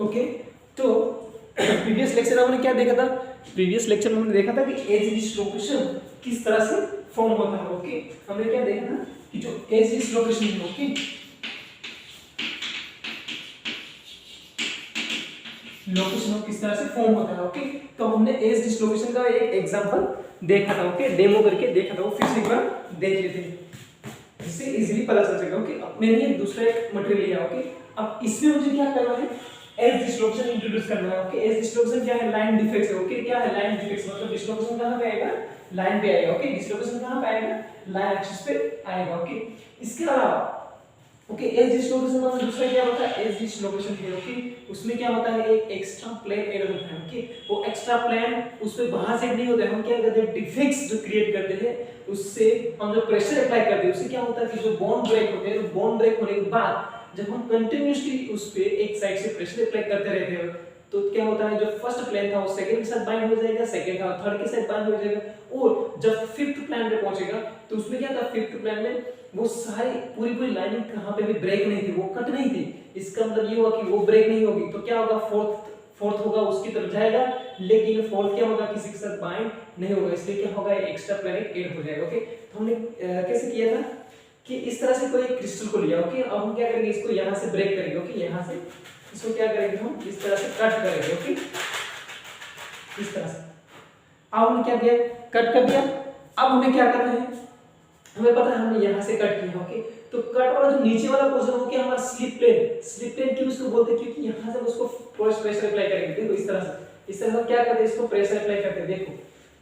Okay, तो previous lecture में हमने क्या देखा था? प्रीवियस लेक्चर में हमने देखा था कि एज डिसलोकेशन किस तरह से फॉर्म होता है। ओके, हमने क्या देखा था कि जो एज डिसलोकेशन है, ओके, लोकेशन किस तरह से फॉर्म होता है। ओके, तो हमने एज डिसलोकेशन का एक एग्जांपल देखा था। ओके, डेमो करके देखा था, वो फिर से एक बार देख लेते हैं जिससे इजीली पता चल सकेगा। ओके, अब मैंने ये दूसरा एक मटेरियल लिया। ओके, अब इसमें मुझे क्या करना है? एज डिसलोकेशन इंट्रोड्यूस करना है। ओके, एज डिसलोकेशन क्या है? लाइन डिफेक्ट्स है। ओके, क्या है? लाइन डिफेक्ट्स, मतलब डिसलोकेशन कहां पे आएगा? लाइन पे आएगा। ओके, डिसलोकेशन कहां पे आएगा? लाइन एक्सिस पे आएगा। ओके, इसके अलावा ओके, एज डिसलोकेशन में दूसरा क्या होता है? एज डिसलोकेशन है। ओके, उसमें क्या होता है? एक एक्स्ट्रा प्लेन ऐड होता है। ओके, वो एक्स्ट्रा प्लेन उस पे बाहर से नहीं होता है, हम क्या करते हैं? डिफेक्ट्स जो क्रिएट करते हैं उससे हम जो प्रेशर अप्लाई करते हैं उससे क्या होता है कि जो बॉन्ड ब्रेक होते हैं, बॉन्ड ब्रेक होने के बाद जब हम कंटिन्यूअसली उस पे एक साइड से प्रेशर अप्लाई करते रहते हैं तो क्या होता है? जो फर्स्ट प्लेन था वो सेकंड के साथ बाइंड हो जाएगा, सेकंड था थर्ड के साथ बाइंड हो जाएगा, और जब फिफ्थ प्लेन पे पहुंचेगा तो उसमें क्या था? फिफ्थ प्लेन में वो सारी पूरी लाइनिंग कहां पे भी ब्रेक नहीं थी, वो कट नहीं थी। इसका मतलब ये हुआ कि वो ब्रेक नहीं होगी, तो क्या होगा? फोर्थ होगा उसकी तरफ जाएगा, लेकिन फोर्थ क्या होगा? किसी के साथ बाइंड नहीं होगा, इसलिए क्या होगा? एक्स्ट्रा प्लेन ऐड हो जाएगा। ओके, तो हमने कैसे किया था कि इस तरह से कोई क्रिस्टल को लिया। ओके, अब हम क्या करेंगे? इसको यहां से ब्रेक करेंगे। ओके, यहां से इसको क्या करेंगे? हम इस तरह से कट करेंगे। ओके, इस तरह से अब हमने क्या किया? कट कर दिया। अब हमें क्या करना है? हमें पता है हमने यहां से कट किया। ओके, तो कट वाला जो नीचे वाला पोर्शन हो गया हमारा स्लिप प्लेन। स्लिप प्लेन क्यों इसको बोलते हैं? क्योंकि यहां से हम उसको फोर्स प्रेशर अप्लाई करेंगे। देखो इस तरह से, इस तरह से क्या करते हैं? इसको प्रेशर अप्लाई करते हैं। देखो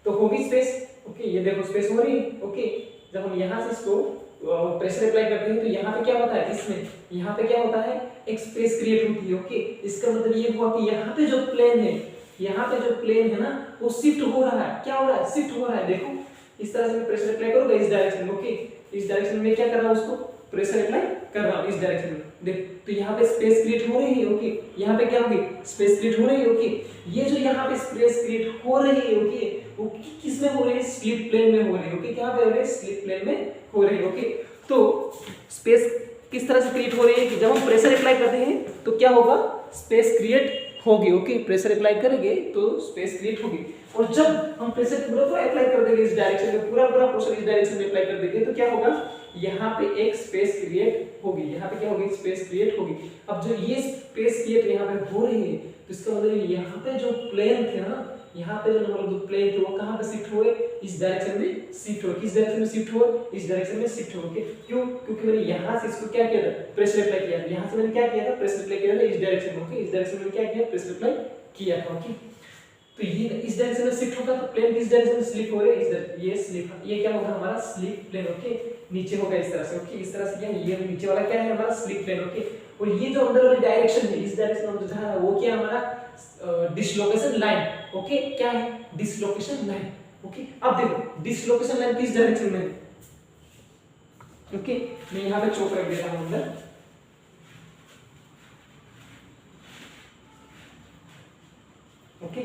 तो होगी स्पेस। ओके, ये देखो स्पेस हो रही है। ओके, जब हम यहां से इसको प्रेशर अप्लाई करते हैं तो यहाँ पे क्या होता है? इसमें यहाँ पे क्या होता है? एक स्पेस क्रिएट होती है। ओके, इसका मतलब ये हुआ कि यहाँ पे जो प्लेन है, यहाँ पे जो प्लेन है ना, वो शिफ्ट हो रहा है। क्या हो रहा है? शिफ्ट हो रहा है। देखो इस तरह से मैं प्रेशर अप्लाई करूंगा इस डायरेक्शन में। ओके, इस डायरेक्शन में क्या कर रहा हूं? उसको प्रेशर अप्लाई कर रहा हूं इस डायरेक्शन में। देख, तो यहाँ पे स्पेस क्रिएट हो रही है। ओके, यहाँ पे क्या होगी? स्पेस क्रिएट हो रही है। ओके, ये जो यहाँ पे स्पेस क्रिएट हो रही है, ओके, वो किस में हो रही है? स्लिप प्लेन में हो रही है। ओके, क्या पे हो रही है? स्लिप प्लेन में हो रही है। ओके, तो स्पेस किस तरह से क्रिएट हो रही है कि जब हम प्रेशर अप्लाई करते हैं तो क्या होगा? स्पेस क्रिएट होगी। ओके, प्रेशर अप्लाई करेंगे तो स्पेस क्रिएट होगी, और जब हम प्रेशर पूरा अप्लाई कर देंगे इस डायरेक्शन में, पूरा प्रेशर इस डायरेक्शन में अप्लाई कर देंगे तो क्या होगा? यहाँ पे एक स्पेस क्रिएट होगी। यहाँ पे क्या होगी? स्पेस क्रिएट होगी। अब जो ये स्पेस क्रिएट यहाँ पे हो रही है तो इसका मतलब यहाँ पे जो प्लेन थे ना, यहाँ पे जो नंबर दो प्लेन थे वो कहाँ पे शिफ्ट हुए? इस डायरेक्शन में शिफ्ट हुए। किस डायरेक्शन में शिफ्ट हुए? इस डायरेक्शन में शिफ्ट हुए। क्यों? क्योंकि मैंने यहाँ से इसको क्या किया था? प्रेशर अप्लाई किया था। यहाँ से मैंने क्या किया था? प्रेशर अप्लाई किया था इस डायरेक्शन में। ओके, इस डायरेक्शन में क्या किया? प्रेशर अप्लाई किया था। ओके, तो ये इस डायरेक्शन में शिफ्ट होगा तो प्लेन किस डायरेक्शन में स्लिप हो रहा है? इस ये स्लिप, ये क्या होगा? हमारा स्लिप प्लेन। ओके, नीचे होगा इस तरह से। ओके, इस तरह से क्या? ये नीचे वाला क्या है? हमारा स्लिप प्लेन। ओके, और ये जो अंदर वाली डायरेक्शन है, इस डायरेक्शन में जो जा रहा है वो क्या है? हमारा डिसलोकेशन लाइन। ओके, क्या है? Dislocation line. ओके, अब देखो डिसलोकेशन लाइन किस डायरेक्शन में है? ओके, मैं यहाँ पे चौक रख देता हूँ अंदर। ओके,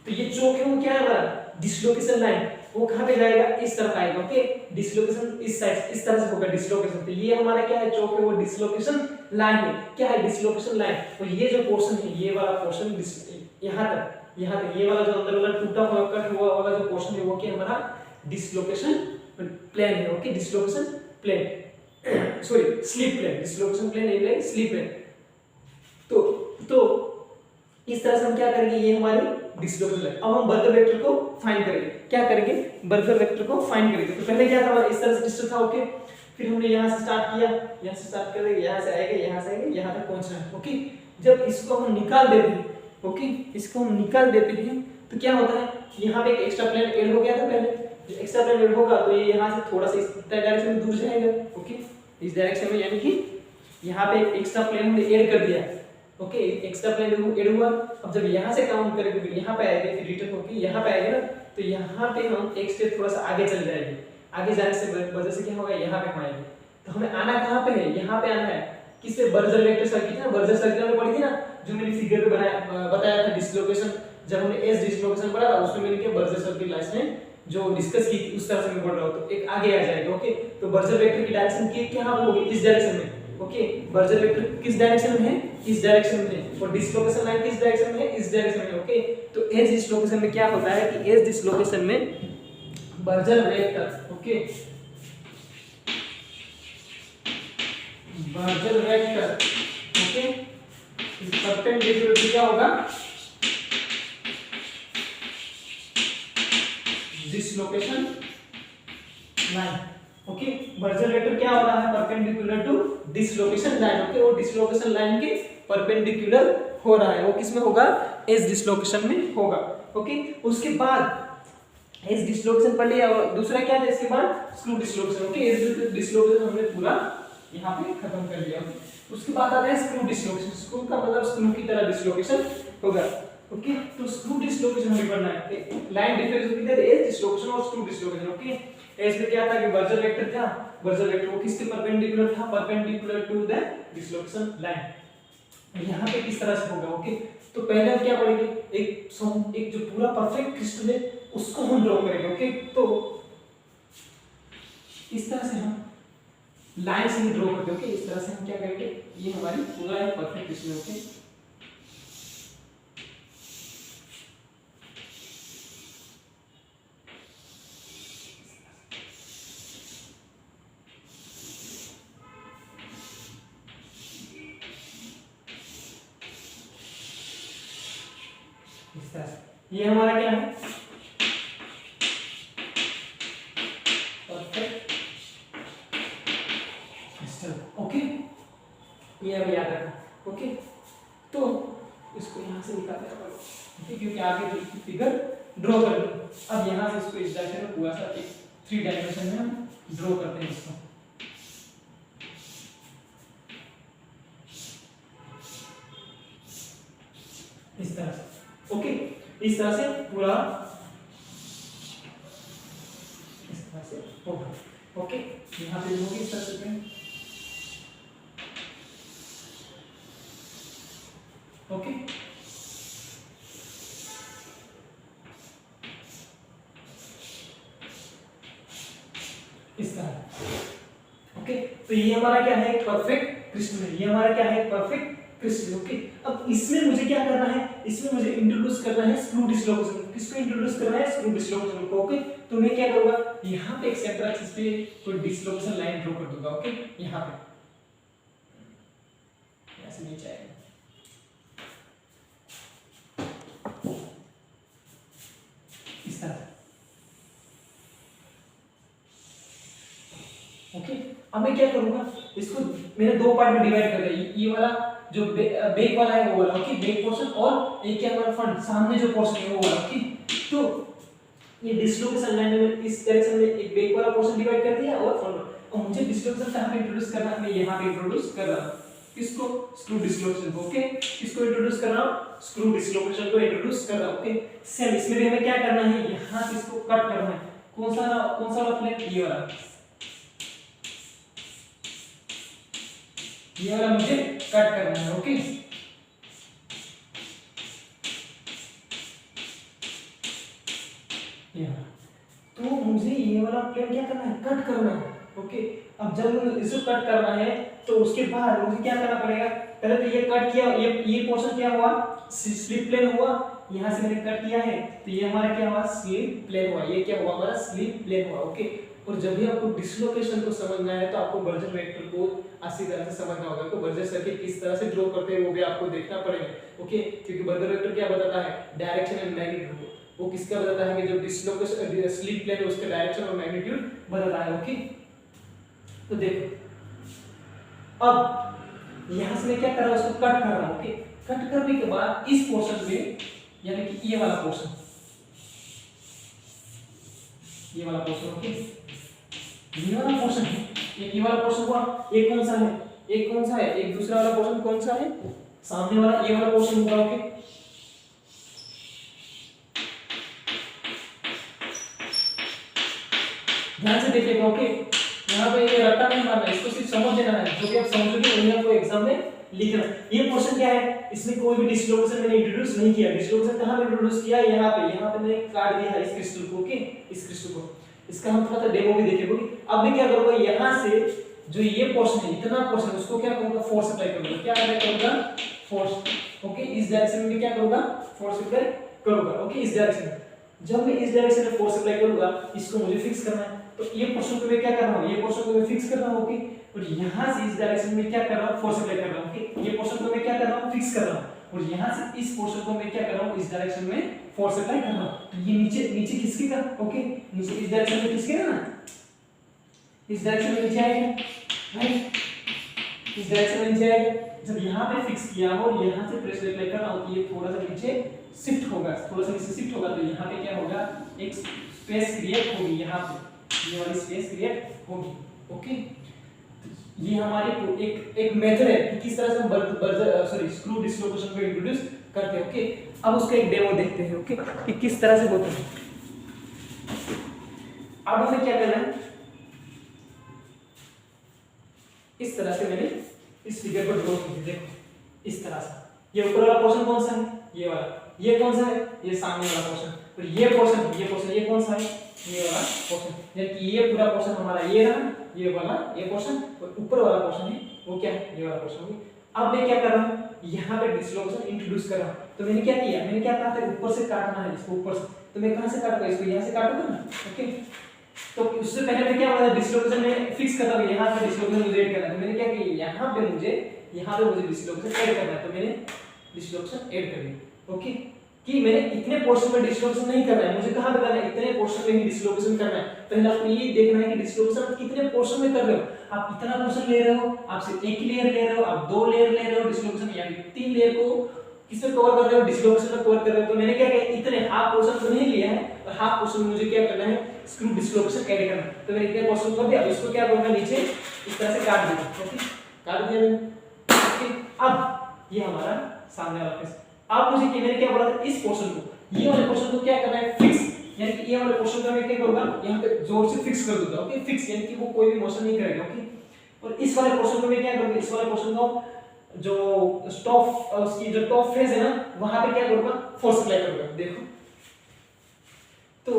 तो ये चौक है वो क्या है? हमारा डिसलोकेशन लाइन। वो कहाँ पे जाएगा? इस तरफ आएगा। ओके, डिसलोकेशन इस साइड इस तरह से होगा डिसलोकेशन। तो ये हमारा क्या है? चौक है वो डिसलोकेशन लाइन है। क्या है? Dislocation line. और ये जो पोर्शन है, ये वाला पोर्शन यहाँ तक ये वाला जो अंदर वाला टूटा हुआ कट हुआ वाला जो पोर्शन है वो क्या हमारा? डिसलोकेशन प्लेन है। Okay, dislocation plane sorry slip plane. Dislocation plane नहीं, स्लिप प्लेन। तो इस तरह से हम क्या करेंगे? ये हमारी डिसलोकेशन लाइन। अब हम बर्गर वेक्टर को फाइंड करेंगे। क्या करेंगे? बर्गर वेक्टर को फाइंड करेंगे। तो पहले क्या था? हमारा इस तरह से डिस्टेंस था। ओके, फिर हमने यहाँ से स्टार्ट किया, यहाँ से स्टार्ट करेंगे, यहाँ से आएगा, यहाँ से आएगा, यहाँ तक पहुँचना है। ओके, जब इसको हम निकाल देते हैं, ओके, इसको हम निकाल देते हैं तो क्या होता है? यहाँ पे एक एक्स्ट्रा प्लेन ऐड हो गया था पहले। एक्स्ट्रा प्लेन ऐड होगा तो ये यहाँ से थोड़ा सा इस डायरेक्शन में दूर जाएगा। ओके, इस डायरेक्शन में, यानी कि यहाँ पे एक एक्स्ट्रा प्लेन हमने ऐड कर दिया। ओके, एक्स्ट्रा प्लेन ऐड हुआ। अब जब यहाँ से काउंट करेंगे तो यहाँ पे आएगा, फिर रिटर्न होके यहाँ पे आएगा ना, तो यहाँ पे हम एक स्टेप थोड़ा सा आगे चल जाएंगे। आगे जाने से वजह से क्या होगा? यहाँ पे हम आएंगे। तो हमें आना कहाँ पे है? यहाँ पे आना है। किससे? बर्जर वेक्टर सर्किट है ना, बर्जर सर्किट में पढ़ी थी ना, जो मैंने फिगर पे बताया था डिसलोकेशन। जब हमने एस डिसलोकेशन पढ़ा था उसमें मैंने क्या बर्जर सर्किट लाइंस में जो डिस्कस की उस तरह से मैं पढ़ रहा हूँ, तो एक आगे आ जाएगा। ओके, तो बर्जर वेक्टर की डायरेक्शन की क्या होगी? इस डायरेक्शन में। ओके, बर्जर वेक्टर किस डायरेक्शन में है? इस डायरेक्शन में है। और डिसलोकेशन लाइन किस डायरेक्शन में है, इस डायरेक्शन में, ओके। तो एज डिसलोकेशन में क्या होता है कि एज डिसलोकेशन में Burgers vector, okay, Burgers vector, okay, perpendicular to क्या होगा, dislocation line, okay. Burgers vector क्या हो रहा है, perpendicular to dislocation line, okay. और डिसलोकेशन लाइन के परपेंडिकुलर हो रहा है, वो किस में होगा, एज डिसलोकेशन में होगा, ओके। उसके बाद एज डिसलोकेशन पढ़ लिया, और दूसरा क्या है इसके बाद, screw dislocation, okay. Edge dislocation हमने पूरा यहाँ पे खत्म कर दिया, ओके। उसके बाद आता है स्क्रू डिसलोकेशन, स्क्रू का मतलब स्क्रू की तरह डिसलोकेशन होगा, ओके। तो स्क्रू डिसलोकेशन हमें पढ़ना है, लाइन डिफरेंस होती है एज डिसलोकेशन और स्क्रू डिसलोकेशन, ओके। एज में क्या था कि बर्जर वेक्टर था, बर्जर वेक्टर वो किसके परपेंडिकुलर था, perpendicular to the dislocation line. यहाँ पे किस तरह से होगा, ओके। तो पहले हम क्या पढ़ेंगे, एक जो पूरा परफेक्ट क्रिस्टल है उसको हम ड्रॉ करेंगे, ओके। तो इस तरह से हम लाइन से ड्रॉ करते हैं, ओके। इस तरह से हम क्या करेंगे, ये हमारी पूरा एक परफेक्ट क्रिस्टल, ओके। ये हमारा क्या है, परफेक्ट क्रिस्टल, ओके। ये हमें याद रखना, ओके। तो इसको यहाँ से निकालते हैं, ओके, क्योंकि आगे जो फिगर ड्रॉ कर लो। अब यहाँ से इसको इस डायरेक्शन में पूरा सा एक 3 डायमेंशन में हम ड्रॉ करते हैं इसको, इस तरह से, ओके। इस तरह से पूरा इस तरह से होगा, ओके। यहाँ पे होगी इस तरह से, ओके। इस तरह, ओके। तो ये हमारा क्या है, परफेक्ट क्रिस्टल है, ये हमारा क्या है, परफेक्ट क्रिस्टल, ओके। अब इसमें मुझे क्या करना है, इसमें मुझे इंट्रोड्यूस करना है स्क्रू डिसलोकेशन। किसको इंट्रोड्यूस करना है, स्क्रू डिसलोकेशन को, ओके। तो मैं क्या करूंगा, यहाँ पे एक सेंटर एक्सिस पे कोई डिसलोकेशन लाइन ड्रॉ कर दूंगा, ओके। यहाँ पे ऐसे नीचे आएगा, इस तरह, ओके। अब मैं क्या करूंगा, इसको मैंने 2 पार्ट में डिवाइड कर दिया, ये वाला जो बैक वाला है वो वाला, ओके, बैक पोर्शन, और एक क्या हमारा फ्रंट सामने जो पोर्शन है वो वाला, ओके। तो ये डिसलोकेशन लाइन में इस डायरेक्शन में एक बैक वाला पोर्शन डिवाइड कर दिया और फ्रंट, और मुझे डिसलोकेशन कहां पे इंट्रोड्यूस करना है, मैं यहां पे इंट्रोड्यूस कर रहा हूं, किसको, स्क्रू डिसलोकेशन को, ओके। किसको इंट्रोड्यूस कर रहा हूं, स्क्रू डिसलोकेशन को इंट्रोड्यूस कर रहा हूं, ओके। सेम इसमें भी हमें क्या करना है, यहां से इसको कट करना है, कौन सा वाला प्लेन, ये वाला, ये वाला मुझे कट करना है, ओके। तो मुझे ये वाला प्लेन क्या करना है, कट करना है, ओके। अब जब मुझे इसे कट करना है तो उसके बाद मुझे क्या करना पड़ेगा, पहले तो ये कट किया, ये पोर्शन क्या हुआ, स्लिप प्लेन हुआ, यहाँ से मैंने कट किया है तो ये हमारा क्या हुआ, स्लिप प्लेन हुआ, ये क्या हुआ हमारा, स्लिप प्लेन हुआ, ओके। और जब भी आपको डिसलोकेशन को समझना है तो आपको बर्जर वेक्टर को अच्छी तरह से समझना होगा, तो बर्जर सर्किट किस तरह से ड्रॉ करते हैं वो भी आपको देखना पड़ेगा, ओके। क्योंकि बर्जर वेक्टर क्या बताता है, डायरेक्शन एंड मैग्नीट्यूड, वो किसका बताता है कि जो डिसलोकेशन स्लिप प्लेन है उसका डायरेक्शन और मैग्नीट्यूड बताता है, ओके। तो देखो अब यहां से मैं क्या कर रहा हूं, उसको कट कर रहा हूं, ओके। कट करने के बाद इस पोर्शन में, यानी कि ये वाला पोर्शन, ये वाला पोर्शन, ओके, ये वाला पोर्शन है, ये वाला पोर्शन हुआ, एक कौन सा है, एक कौन सा है, एक दूसरा वाला पोर्शन कौन सा है, सामने वाला ये वाला पोर्शन होगा, ओके। ध्यान से देखिएगा, ओके। यहाँ पे ये रट्टा नहीं मारना, इसको सिर्फ समझ लेना है, जो भी आप समझोगे वही आपको एग्जाम में लिखना। ये पोर्शन क्या है, इसमें कोई भी डिसलोकेशन मैंने इंट्रोड्यूस नहीं किया, डिसलोकेशन कहाँ पे इंट्रोड्यूस किया, यहाँ पे मैंने काट दिया है इस क्रिस्टल को, ओके, इस क्रिस्टल को। इसका हम थोड़ा सा डेमो भी देखेंगे। अब मैं क्या करूंगा, यहाँ से जो ये पोर्शन है, इतना पोर्शन, उसको क्या करूंगा, फोर्स अप्लाई करूंगा, क्या अप्लाई करूंगा, फोर्स। ओके इस डायरेक्शन में क्या करूंगा, फोर्स अप्लाई करूंगा। ओके इस डायरेक्शन में, जब मैं इस डायरेक्शन में फोर्स अप्लाई करूंगा, इसको मुझे फिक्स करना है, तो ये पोर्शन को मैं क्या कर रहा हूं, ये पोर्शन को मैं फिक्स कर रहा हूं। ओके और यहां से इस डायरेक्शन में क्या कर रहा हूं, फोर्स अप्लाई कर रहा हूं। ओके ये पोर्शन को मैं क्या कर रहा हूं, फिक्स कर रहा हूं, और यहां से इस पोर्शन को मैं क्या कर रहा हूं, इस डायरेक्शन में फोर्स अप्लाई कर रहा हूं। तो ये नीचे नीचे खिसकेगा। ओके नीचे इस डायरेक्शन में खिसकेगा ना, इस डायरेक्शन में नीचे आएगा, राइट, इस डायरेक्शन में नीचे आएगा। जब यहाँ पे फिक्स किया हो और यहाँ से प्रेशर अप्लाई कर रहा हूँ, तो ये थोड़ा सा नीचे शिफ्ट होगा, थोड़ा सा नीचे शिफ्ट होगा, तो यहाँ पे क्या होगा, एक स्पेस क्रिएट होगी, यहाँ पे ये वाली स्पेस क्रिएट होगी। ओके ये हमारी एक मेथड है कि किस तरह से हम स्क्रू डिस्लोकेशन को इंट्रोड्यूस करते हैं। ओके अब उसका एक डेमो देखते हैं। ओके कि किस तरह से होता है। अब हमें क्या करना है, इस तरह से मैंने इस फिगर को ड्रॉ किया, देखो इस तरह से। ये ऊपर वाला पोर्शन कौन सा है, ये वाला, ये कौन सा है, ये सामने वाला पोर्शन, और ये पोर्शन ये कौन सा है, ये वाला पोर्शन। यानी कि ये पूरा पोर्शन हमारा ये रहा, ये वाला ये पोर्शन, और ऊपर वाला पोर्शन है वो क्या है, ये वाला पोर्शन। अब मैं क्या कर रहा हूँ, यहाँ पे डिस्लोकेशन इंट्रोड्यूस कर रहा हूँ। तो मैंने क्या किया, मैंने क्या कहा था, ऊपर से काटना है इसको, ऊपर से। तो मैं कहाँ से काटूंगा, इसको यहाँ से काटूंगा ना। ओके तो उससे पहले मैं क्या बोला, डिस्लोकेशन में फिक्स करता हूँ, यहाँ पे डिस्लोकेशन मुझे ऐड करना है। तो मैंने क्या किया, यहाँ पे मुझे डिस्लोकेशन ऐड करना है, तो मैंने डिस्लोकेशन ऐड कर दिया। ओके कि मैंने इतने पोर्शन में डिस्लोकेशन नहीं करना है, मुझे कहाँ पे करना है, इतने पोर्शन में ही डिस्लोकेशन करना है। पहले आपको ये देखना है कि डिस्लोकेशन आप कितने पोर्शन में कर रहे हो। आप इतना पोर्शन ले रहे हो, आप सिर्फ एक लेयर ले रहे हो, आप 2 लेयर ले रहे हो डिस्लोकेशन, या 3 लेयर को किसमें कवर कर रहे हो, डिस्लोकेशन में कवर कर रहे हो। तो मैंने क्या किया, इतने हाफ पोर्शन तो नहीं लिया है, और हाफ पोर्शन मुझे क्या करना है, स्क्रू डिस्लोकेशन ऐड करना है। तो मैंने इतने पोर्शन कर दिया, अब इसको क्या करूंगा, नीचे इस तरह से काट दूंगा। ओके काट दिया मैंने। ओके अब ये हमारा सामने वाला फेस। अब मुझे मैंने क्या बोला था, इस पोर्शन को, ये वाले पोर्शन को क्या करना है, फिक्स। यानी कि ये वाले पोर्शन को मैं क्या करूंगा, यहाँ पे जोर से फिक्स कर दूंगा। ओके फिक्स यानी कि वो कोई भी मोशन नहीं करेगा। ओके और इस वाले पोर्शन को मैं क्या करूंगा, इस वाले पोर्शन को जो स्टॉप उसकी जो टॉप फेस है ना, वहां पे क्या करूंगा, फोर्स अप्लाई करूंगा। देखो तो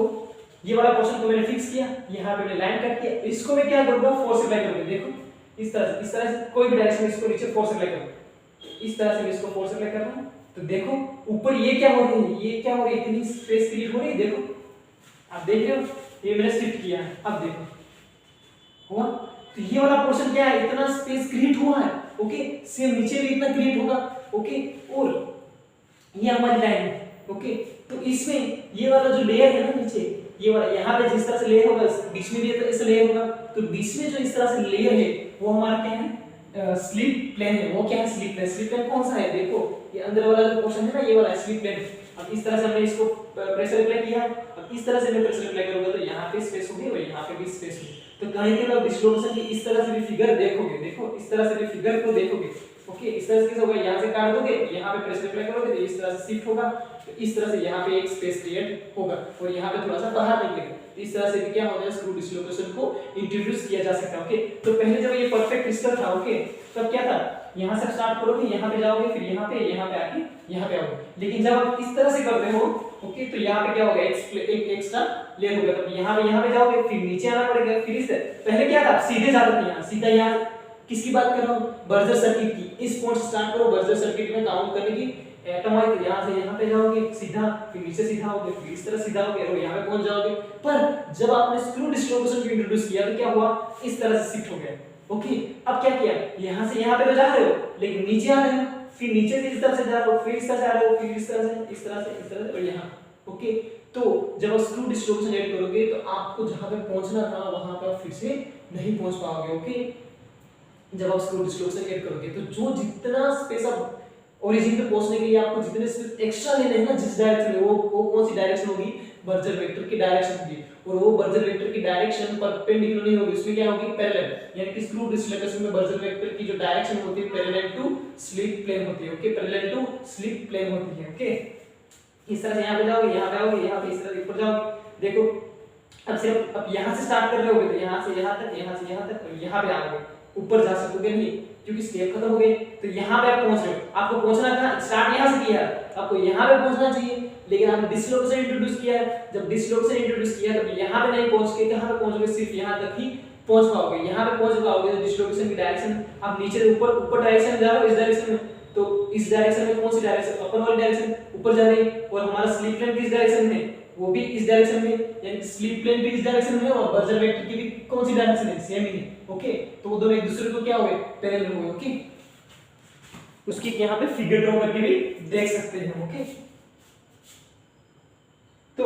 ये वाला पोर्शन को मैंने फिक्स किया, यहाँ पे मैंने लाइन कट किया, इसको मैं क्या करूंगा, फोर्स अप्लाई करूंगा। देखो इस तरह से कोई भी डायरेक्शन में इसको नीचे फोर्स अप्लाई करूंगा। इस तरह से मैं इसको फोर्स अप्लाई कर रहा हूं, तो देखो ऊपर ये क्या हो रही है, ये क्या हो रही है, इतनी स्पेस क्रिएट हो रही है। देखो आप देख रहे हो, ये मैंने शिफ्ट किया है, अब देखो हुआ। तो ये वाला पोर्शन क्या है, इतना स्पेस क्रिएट हुआ है। ओके सेम नीचे भी इतना क्रिएट होगा। ओके और ये हमारी लाइन है। ओके तो इसमें ये वाला जो लेयर है ना नीचे, ये वाला यहाँ पे जिस तरह से लेयर होगा, बीच में भी ऐसा लेयर होगा, तो बीच में जो इस तरह से लेयर है वो हमारा क्या है, स्लिप प्लेन है। वो क्या है, स्लिप प्लेन। स्लिप प्लेन कौन सा है, देखो ये अंदर वाला जो पोर्शन है ना, ये वाला स्लिप प्लेन। अब इस तरह से हमने इसको प्रेशर अप्लाई किया, अब इस तरह से मैं प्रेशर अप्लाई करूंगा, तो यहाँ पे स्पेस होगी और यहाँ पे भी स्पेस होगी। तो कहीं के आप डिस्लोकेशन की इस तरह से भी फिगर देखोगे, देखो इस तरह से भी फिगर को देखोगे। ओके इस तरह से कैसे होगा, यहाँ से काट दोगे, यहाँ पे प्रेशर अप्लाई करोगे, तो इस तरह से शिफ्ट होगा, तो इस तरह से यहाँ पे एक स्पेस क्रिएट होगा, और यहाँ पे थोड़ा सा बाहर निकलेगा। इस तरह से भी क्या होगा, स्क्रू डिस्लोकेशन को इंट्रोड्यूस किया जा सकता है। ओके तो पहले जब ये परफेक्ट सिस्टम था, ओके तब क्या था, यहाँ से स्टार्ट करोगे, यहाँ पे जाओगे, फिर यहाँ पे आके यहाँ पे आओगे। लेकिन जब आप इस तरह से करते हो, ओके तो यहाँ पे क्या होगा, एक एक्स्ट्रा लेयर होगा, तब यहाँ पे जाओगे, फिर नीचे आना पड़ेगा। फिर इस पहले क्या था, सीधे जाते थे यहाँ, सीधा यहाँ किसकी बात कर रहा हूँ, बर्जर सर्किट की। इस पॉइंट से स्टार्ट करो, बर्जर सर्किट में काउंट करने की एटम आई, तो यहाँ से यहाँ पे जाओगे सीधा, फिर नीचे सीधा होगे, फिर इस तरह सीधा होगे और यहाँ पे पहुंच जाओगे। पर जब आपने स्क्रू डिस्लोकेशन को इंट्रोड्यूस किया तो क्या हुआ, इस तरह से शिफ्ट हो गया। ओके अब क्या किया, यहाँ से यहाँ पे तो जा रहे हो, लेकिन नीचे आ रहे हो, फिर नीचे से इस तरह से जा रहे हो, फिर इस तरह से आ रहे हो, फिर इस तरह से, इस तरह से, इस तरह से, और यहाँ। ओके तो जब स्क्रू डिस्लोकेशन ऐड करोगे, तो आपको जहाँ पे पहुंचना था वहां पे फिर से नहीं पहुंच पाओगे। ओके जब आप स्क्रू डिस्लोकेशन ऐड करोगे, तो जो जितना स्पेस आप ओरिजिन पे पहुंचने के लिए आपको जितने स्पेस एक्स्ट्रा लेने हैं ना, जिस डायरेक्शन में, वो कौन सी डायरेक्शन होगी, बर्जर वेक्टर की डायरेक्शन होगी, और वो बर्जर वेक्टर की डायरेक्शन परपेंडिकुलर नहीं होगी, उसमें क्या होगी, पैरेलल। यानी कि स्क्रू डिस्लोकेशन में बर्जर वेक्टर की जो डायरेक्शन होती है पैरेलल टू स्लिप प्लेन होती है। Okay parallel to slip plane होती है। ओके इस तरह से यहाँ पे जाओगे, यहाँ पे आओगे, यहाँ पे इस तरह ऊपर जाओगे। देखो अब सिर्फ अब यहाँ से स्टार्ट कर रहे होगे, तो यहाँ से यहाँ तक, यहाँ से यहाँ तक, और यहाँ पे आओगे, ऊपर जा सकोगे नहीं क्योंकि स्टेप खत्म हो गए। तो यहाँ पे आप पहुंच रहे हो, आपको पहुंचना था, स्टार्ट यहाँ से किया, आपको यहाँ पे पहुंचना चाहिए, लेकिन आपने डिस्लोकेशन इंट्रोड्यूस किया है। जब डिस्लोकेशन इंट्रोड्यूस किया तब यहाँ पे नहीं पहुंच के कहाँ पे पहुंचोगे, सिर्फ यहाँ तक ही पहुंच पाओगे। यहाँ पे पहुंच पाओगे तो डिस्लोकेशन की डायरेक्शन आप नीचे ऊपर डायरेक्शन जा रहे हो, इस डायरेक्शन में, तो इस डायरेक्शन में कौन सी डायरेक्शन, अपर वाली डायरेक्शन ऊपर जा रही है, और हमारा स्लिप प्लेन किस डायरेक्शन में, वो भी इस डायरेक्शन में, यानी कि स्लिप प्लेन भी इस डायरेक्शन में और बर्जर वेक्टर की भी कौन सी डायरेक्शन है, सेम ही है। ओके, तो वो दोनों एक दूसरे को क्या हुए, पैरेलल हुए। ओके, उसकी यहाँ पे फिगर ड्रॉ करके भी देख सकते हैं। ओके, तो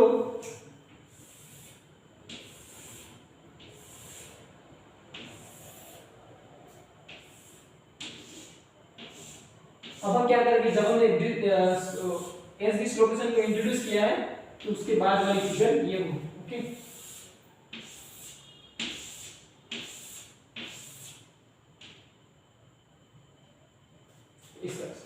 अब हम क्या करेंगे, जब हमने एस डिस्लोकेशन को इंट्रोड्यूस किया है तो उसके बाद वाली फिगर ये होगी। ओके, इस तरह से।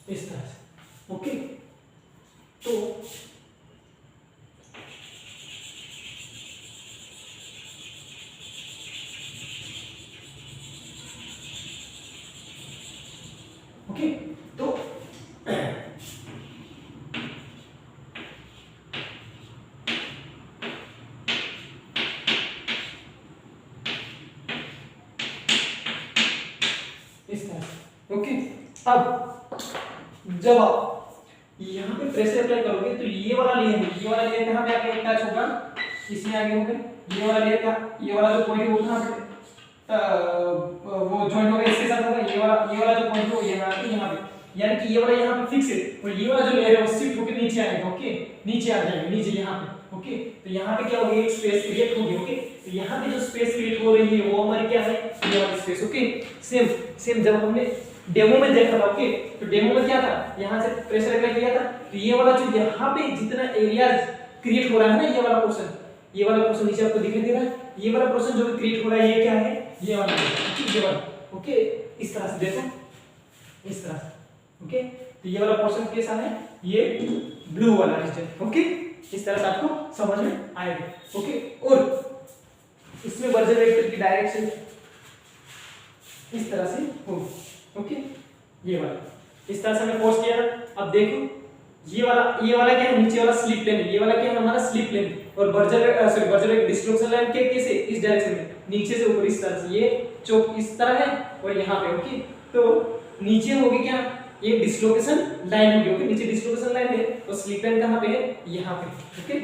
इस तरह से। ओके, तो ओके, तो इस तरह से। ओके, अब जब आप यहाँ पे प्रेशर अप्लाई करोगे तो ये वाला लेयर कहाँ पे आके टच होगा, इसमें आगे होगा। ये वाला लेयर का ये वाला जो पॉइंट है वो कहाँ पे वो जॉइंट होगा, इसके साथ होगा। ये वाला जो पॉइंट है वो यहाँ पे, यानी कि ये वाला यहाँ पे फिक्स है और ये वाला जो लेयर है वो शिफ्ट होकर नीचे आएगा। ओके, नीचे आ जाएगा, नीचे यहाँ पे। ओके, तो यहाँ पे क्या होगी, एक स्पेस क्रिएट होगी। ओके, तो यहाँ पे जो स्पेस क्रिएट हो रही है वो हमारी क्या है, ये वाली स्पेस। ओके, सेम जब हमने डेमो में देखा था। ओके, तो डेमो में क्या था, यहाँ से प्रेशर अप्लाई किया था तो ये वाला जो यहाँ पे जितना एरिया क्रिएट हो रहा है ना, ये वाला पोर्शन नीचे आपको दिखाई दे रहा है। ये वाला पोर्शन जो क्रिएट हो रहा है ये क्या है, ये वाला। ओके, इस तरह से देखो, इस तरह से। ओके, तो ये वाला पोर्शन कैसा है, ये ब्लू वाला रीजन। ओके, इस तरह से आपको समझ में आएगा। ओके, और इसमें बर्जर वेक्टर की डायरेक्शन इस तरह से होगी। ओके, ये वाला इस तरह से हमने फोर्स किया। अब देखो ये वाला क्या है, नीचे वाला स्लिप प्लेन है। ये वाला क्या है, हमारा स्लिप प्लेन। और बर्जर एक डिस्ट्रीब्यूशन लाइन के कैसे, इस डायरेक्शन में, नीचे से ऊपर इस तरह से। ये चौक इस तरह है और यहाँ पे। ओके, तो नीचे होगी क्या, ये डिस्लोकेशन लाइन होगी। ओके, नीचे डिस्लोकेशन लाइन है और स्लिप प्लेन कहाँ पे है, यहाँ पे। ओके,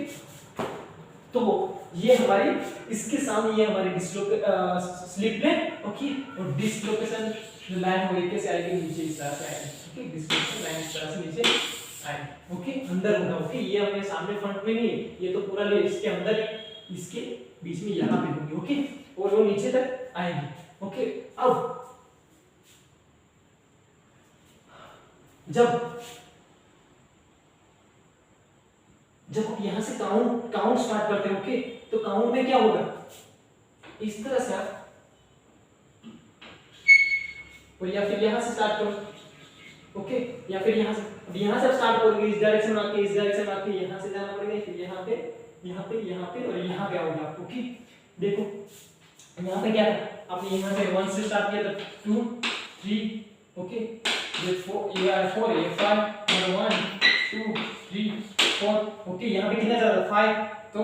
तो ये हमारी इसके सामने ये हमारी स्लिप प्लेन। ओके, और डिस्लोकेशन लाइन होगी कैसे आएगी, नीचे इस तरह से आएगी। ओके, डिस्लोकेशन लाइन इस तरह से नीचे आएगी। ओके, अंदर होगा। ओके, ये हमारे सामने फ्रंट में नहीं है, ये तो पूरा ले इसके अंदर, इसके बीच में यहाँ पे होगी। ओके, और वो नीचे तक आएगी। ओके, अब जब आप यहां से काउंट स्टार्ट करते हो। ओके, तो काउंट में क्या होगा, इस तरह से आप, और या फिर यहां से स्टार्ट करो। ओके, या फिर यहां से आप स्टार्ट करोगे, इस डायरेक्शन में आके, इस डायरेक्शन में आके यहां से जाना पड़ेगा, फिर यहाँ पे और यहाँ पे आओगे आप। ओके, देखो यहाँ पे क्या है, आपने यहाँ से 1 से स्टार्ट किया था, 2 3। ओके, ये 4, ये 5, 1 2 3 4। ओके, यहाँ पे कितना जा रहा है, 5, तो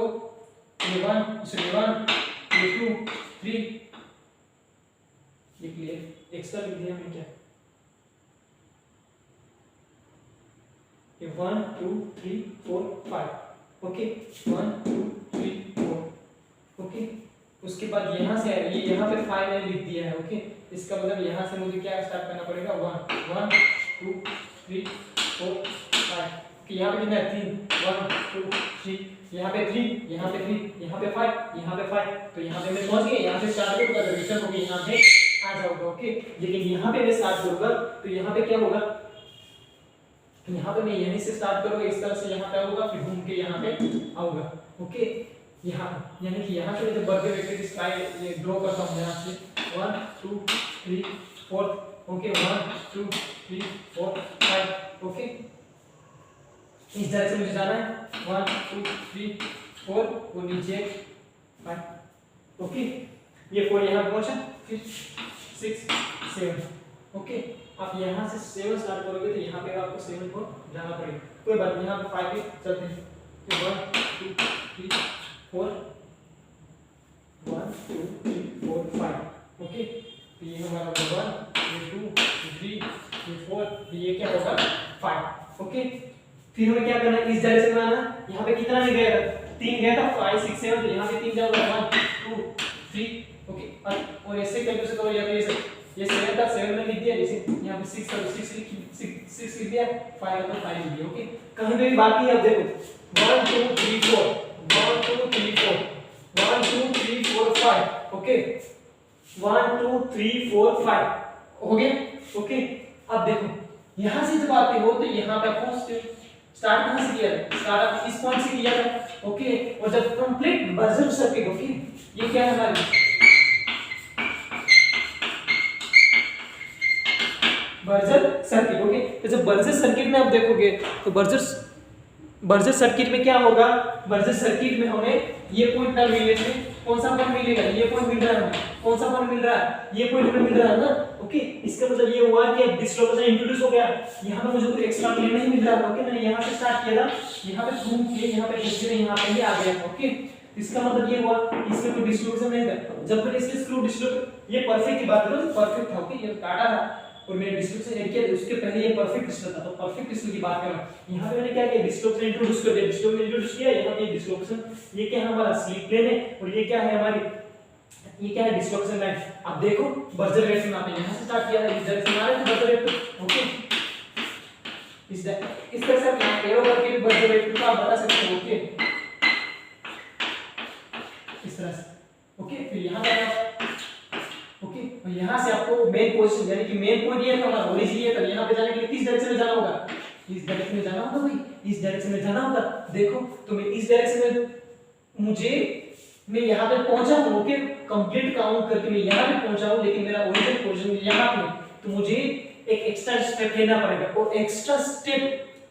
ये 1 ये 2 3, ये क्लियर, एक्स्ट्रा लिख दिया मैंने क्या, ये 1 2 3 4 5। ओके, 1 2 3 4। ओके, उसके बाद यहाँ से ये यहाँ पे 5 मैंने लिख दिया है। ओके, इसका मतलब यहाँ से मुझे क्या स्टार्ट करना पड़ेगा, 1 2 3 4 5। यहाँ पे कितना है, 3 1 2 3, यहाँ पे 3 यहाँ पे 3 यहाँ पे 5 यहाँ पे 5। तो यहाँ पे मैं पहुंच गया, यहाँ से स्टार्ट करूंगा तो रिटर्न होगी यहाँ पे आ जाऊंगा। ओके, लेकिन यहाँ पे मैं स्टार्ट करूंगा तो यहाँ पे क्या होगा, यहाँ पे मैं यहीं से स्टार्ट करूंगा, इस तरह से यहाँ पे आऊंगा, फिर घूम के यहाँ पे आऊंगा। ओके, यहाँ यानी कि यहाँ से मैं जब बर्गर वेक्टर की स्काई ये ड्रॉ करता हूँ, यहाँ से 1 2 3 4। ओके, 1 2 3 4 5। ओके, इस डायरेक्शन में जाना है 1 2 3 4 और नीचे 5 ओके। ये 4 यहाँ पहुंचा, फिर 6 7 ओके। आप यहाँ से 7 स्टार्ट करोगे तो यहाँ पे आपको 7 को जाना पड़ेगा, कोई बात नहीं, यहाँ पे 5 पे चलते हैं। तो 1 2 3 4 1 2 3 4 5 ओके। तो ये हमारा 1 ये 2 3 ये 4, ये क्या होगा 5 ओके। फिर हमें क्या करना है, इस डायरेक्शन में आना। यहाँ पे कितना नहीं गया था, 3 गया था, 5 6 7, तो यहाँ पे 3 जाओगे 1 2 3 ओके। और ऐसे कैलकुलेशन करो, या फिर ये 7 था, 7 में लिख दिया, जैसे यहाँ पे 6 था 6 लिख दिया, 5 था 5 लिख दिया ओके। कहीं पे भी बाकी है, अब देखो 1 2 3 4 1 2 3 4 1 2 3 4 5 ओके। 1 2 3 4 5 हो गया ओके। अब देखो यहाँ से जब आते हो तो यहाँ पे पहुंचते हो, स्टार्ट कहां से किया था, स्टार्ट आप इस पॉइंट से किया था ओके। और जब कंप्लीट बर्जर सर्किट ओके, ये क्या है हमारी बर्जर सर्किट ओके। तो जब बर्जर सर्किट में आप देखोगे तो बर्जर सर्किट में क्या होगा, बर्जर सर्किट में हमें ये पॉइंट ना मिले थे, कौन सा पॉइंट मिलेगा, ये पॉइंट मिल रहा है, कौन सा पॉइंट मिल रहा है, ये पॉइंट मिल रहा है ना ओके। इसका मतलब ये हुआ कि अब डिस्लोकेशन इंट्रोड्यूस हो गया, यहाँ पे मुझे कोई एक्स्ट्रा प्लेन नहीं मिल रहा है ओके। मैंने यहाँ से स्टार्ट किया था, यहाँ पे घूम के यहाँ पे घुसे यहाँ पे ये आ गया ओके। इसका मतलब ये हुआ इसमें कोई डिस्लोकेशन नहीं था। जब मैंने इसके स्क्रू डिस्लोकेशन, ये परफेक्ट की बात करो तो परफेक्ट था ओके, ये काटा था और मैंने डिस्लोकेशन ऐड किया, उसके पहले ये परफेक्ट डिस्लो था, तो परफेक्ट डिस्लो की बात कर रहा हूं। यहां पे मैंने क्या किया, डिस्लोकेशन इंट्रोड्यूस कर दिया, डिस्लोकेशन इंट्रोड्यूस किया, यहां पे डिस्लोकेशन, ये क्या है हमारा स्लिप प्लेन है, और ये क्या है हमारी, ये क्या है डिस्लोकेशन लाइन। अब देखो बर्जर डायरेक्शन आपने यहां से स्टार्ट किया था, इस डायरेक्शन में आ रहे थे बर्जर डायरेक्शन ओके। इस तरह से आप यहां एरो करके बर्जर डायरेक्शन को आप बता सकते हो ओके, इस तरह से ओके। फिर यहां पर ओके, और यहां से आपको मेन पोजीशन यानी कि मेन पॉइंट ये था, हमारा ओरिजिन ये था, यहां पे जाने के लिए किस डायरेक्शन में जाना होगा, इस डायरेक्शन में जाना होगा भाई, इस डायरेक्शन में जाना होगा। देखो तो मैं इस डायरेक्शन में, मैं यहां पे पहुंचा हूं ओके, कंप्लीट काउंट करके मैं यहां पे पहुंचा हूं, लेकिन मेरा ओरिजिन पोजीशन यहां पे, तो मुझे एक एक्स्ट्रा स्टेप लेना पड़ेगा। और एक्स्ट्रा स्टेप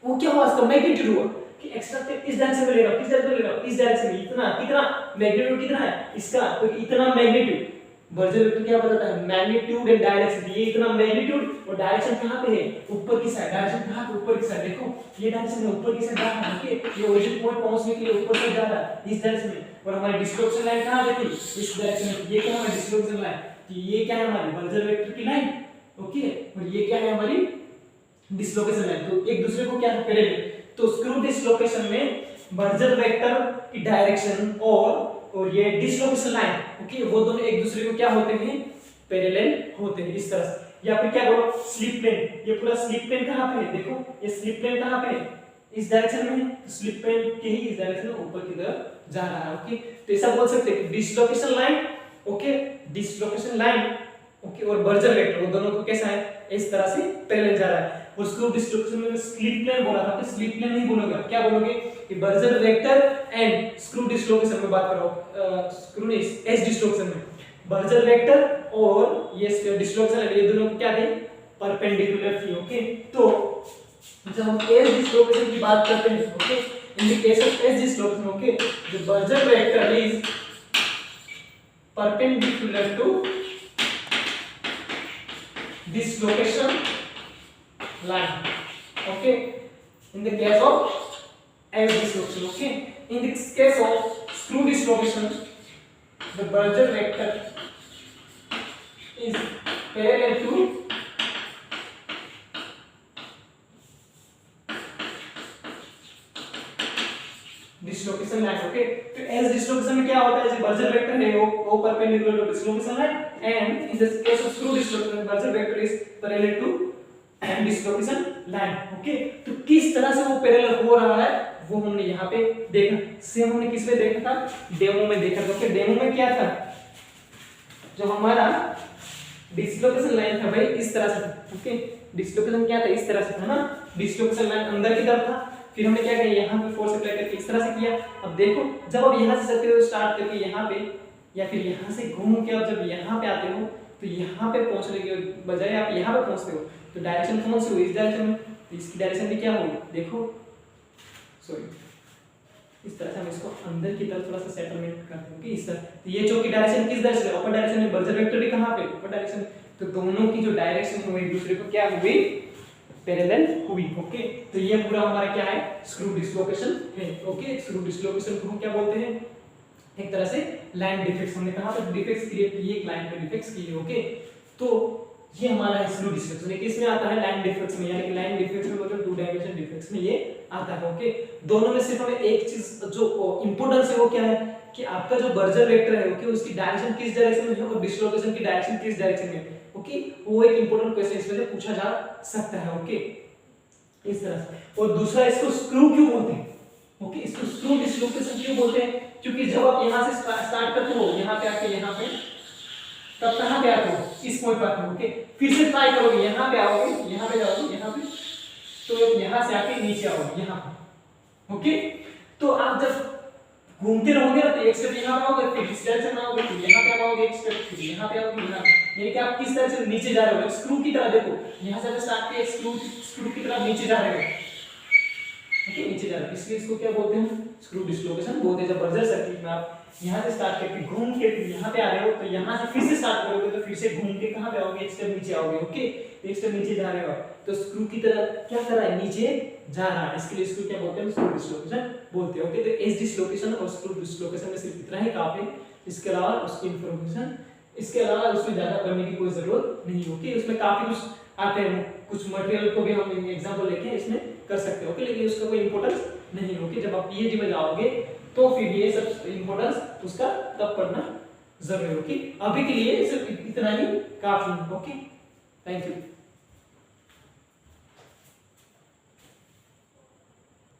वो क्या हुआ, इसका मैग्नीट्यूड हुआ कि एक्स्ट्रा स्टेप इस डायरेक्शन में ले रहा हूं, किस डायरेक्शन में ले रहा हूं, इस डायरेक्शन में। इतना कितना मैग्नीट्यूड कितना है इसका, तो इतना मैग्नीट्यूड बर्जर वेक्टर क्या बताता है, मैग्नीट्यूड एंड डायरेक्शन। ये इतना मैग्नीट्यूड और डायरेक्शन कहां पे है, ऊपर की साइड, डायरेक्शन कहां पे, ऊपर की साइड। देखो ये डायरेक्शन है, ऊपर की साइड जा रहा है ओके, ये ओरिजिन पॉइंट पहुंचने के लिए ऊपर से जा रहा है इस डायरेक्शन में। और हमारी डिस्लोकेशन लाइन कहां पे थी, इस डायरेक्शन में। ये क्या है हमारी डिस्लोकेशन लाइन, तो ये क्या है हमारी बर्जर वेक्टर की लाइन ओके, और ये क्या है हमारी डिस्लोकेशन लाइन। तो एक दूसरे को क्या पैरेलल, तो स्क्रू डिस्लोकेशन में बर्जर वेक्टर की डायरेक्शन और ये डिस्लोकेशन लाइन ओके, वो दोनों एक दूसरे को क्या होते हैं, पैरेलल होते हैं इस तरह से। या फिर क्या बोलो स्लिप प्लेन, ये पूरा स्लिप प्लेन कहां पे है, देखो ये स्लिप प्लेन कहां पे है, इस डायरेक्शन में है, तो स्लिप प्लेन के ही इस डायरेक्शन में ऊपर की तरफ जा रहा है ओके। तो ऐसा बोल सकते हैं dislocation line okay, dislocation line okay, और बर्जर वेक्टर वो दोनों को कैसा है, इस तरह से पैरेलल जा रहा है। उसको डिस्लोकेशन में स्लिप प्लेन बोला था, तो स्लिप प्लेन नहीं बोलोगे, क्या बोलोगे कि Burgers vector and screw dislocation में बात करो, स्क्रू नहीं एज डिस्लोकेशन में बर्जर वेक्टर और ये डिस्लोकेशन है, ये दोनों क्या थे, परपेंडिकुलर थी ओके। तो जब हम एज डिस्लोकेशन की बात करते हैं okay, in the case of edge dislocation okay, the Burgers vector is perpendicular to dislocation line okay, in the case of edge dislocation okay. In this case of screw dislocation, the Berger vector is parallel to dislocation line okay. तो edge dislocation में क्या होता है, जो Burgers vector है वो perpendicular to dislocation line, and in this case of screw dislocation Burgers vector is parallel to dislocation line okay. तो किस तरह से वो पैरेलल हो रहा है वो हमने यहाँ पे देखा। सेम हमने किस में देखा था, डेमो में देखा था ओके। डेमो में क्या था, जो हमारा डिस्लोकेशन लाइन था भाई इस तरह से था ओके, डिस्लोकेशन क्या था, इस तरह से था ना, डिस्लोकेशन लाइन अंदर की तरफ था। फिर हमने क्या किया, यहाँ पे फोर्स अप्लाई करके इस तरह से किया। अब देखो जब आप यहाँ से चलते हो स्टार्ट करके यहाँ पे, या फिर यहाँ से घूम के आप जब यहाँ पे आते हो, तो यहाँ पे पहुँचने के बजाय आप यहाँ पे पहुँचते हो, तो डायरेक्शन कौन सी हुई, इस डायरेक्शन में, तो इसकी डायरेक्शन भी क्या होगी, देखो सॉरी इस तरह से हम इसको अंदर की तरफ थोड़ा सा सेटलमेंट करते हैं, ओके इस तरह। तो ये चौक की डायरेक्शन किस डायरेक्शन है, अपर डायरेक्शन में, बर्जर वेक्टर भी कहां पे, अपर डायरेक्शन। तो दोनों की जो डायरेक्शन हुई एक दूसरे को क्या हुई, पैरेलल हुई, ओके। तो ये पूरा हमारा क्या है, स्क्रू डिस्लोकेशन है, ओके। स्क्रू डिस्लोकेशन को हम क्या बोलते हैं, एक तरह से लाइन डिफेक्ट्स, हमने कहा था डिफेक्ट्स क्रिएट किए, एक लाइन में डिफेक्ट्स किए, ओके। तो ये हमारा स्क्रू डिस्लोकेशन किस में आता है, लाइन डिफेक्ट्स में, यानी कि लाइन डिफेक्ट्स में मतलब टू डायमेंशन डिफेक्ट्स में ये आता है, ओके। दोनों में सिर्फ हमें एक चीज जो इंपॉर्टेंस है वो क्या है कि आपका जो बर्जर वेक्टर है, ओके, उसकी डायरेक्शन किस डायरेक्शन में है और डिस्लोकेशन की डायरेक्शन किस डायरेक्शन में है, ओके। वो एक इंपॉर्टेंट क्वेश्चन इसमें से पूछा जा सकता है, ओके, इस तरह से। और दूसरा, इसको स्क्रू क्यों बोलते हैं, ओके, इसको स्क्रू डिस्लोकेशन क्यों बोलते हैं, क्योंकि जब आप यहां से स्टार्ट करते हो, यहां पे आके यहां पे, तब कहां पे आते हो, इस पॉइंट पर आते हो, ओके। फिर से ट्राई करोगे, यहां पे आओगे, यहां पे जाओगे, यहां पे, तो यहां से आके नीचे आओगे यहां पे, ओके। तो आप जब घूमते रहोगे ना, तो एक स्टेप यहां पे आओगे, फिर इस डायरेक्शन में आओगे, फिर यहां पे आओगे, एक स्टेप फिर यहां पे आओगे, यहां पे, यानी कि आप किस तरह से नीचे जा रहे हो, स्क्रू की तरह। देखो यहां से स्टार्ट किया, स्क्रू की तरह नीचे जा रहे हो, ओके, नीचे जा रहे हो, इसलिए इसको क्या बोलते हैं, स्क्रू डिस्लोकेशन बोलते हैं। जब बर्जर सर्किट में आप यहां से स्टार्ट करके घूम के फिर यहां पे आ रहे हो, तो यहां से फिर से स्टार्ट करोगे, तो फिर से घूम के कहां पे आओगे, एक स्टेप नीचे आओगे, ओके। एक स्टेप नीचे जा रहे हो, तो स्क्रू की तरह क्या कर रहा है, नीचे जा रहा है, इसके लिए इसको क्या बोलते हैं, स्क्रू डिस्लोकेशन बोलते हैं, ओके। तो एज डिस्लोकेशन और स्क्रू डिस्लोकेशन में सिर्फ इतना ही काफी है, इसके अलावा उसकी इंफॉर्मेशन, इसके अलावा उसमें ज्यादा पढ़ने की कोई जरूरत नहीं, ओके। उसमें काफी कुछ आते हैं, कुछ मटेरियल को भी हम एग्जांपल लेके इसमें कर सकते हैं, ओके, लेकिन उसका कोई इंपॉर्टेंस नहीं, ओके। जब आप पीएचडी में जाओगे तो फिर ये सब इंपॉर्टेंस उसका तब पढ़ना जरूरी है, ओके। अभी के लिए सिर्फ इतना ही काफी है, ओके। Thank you.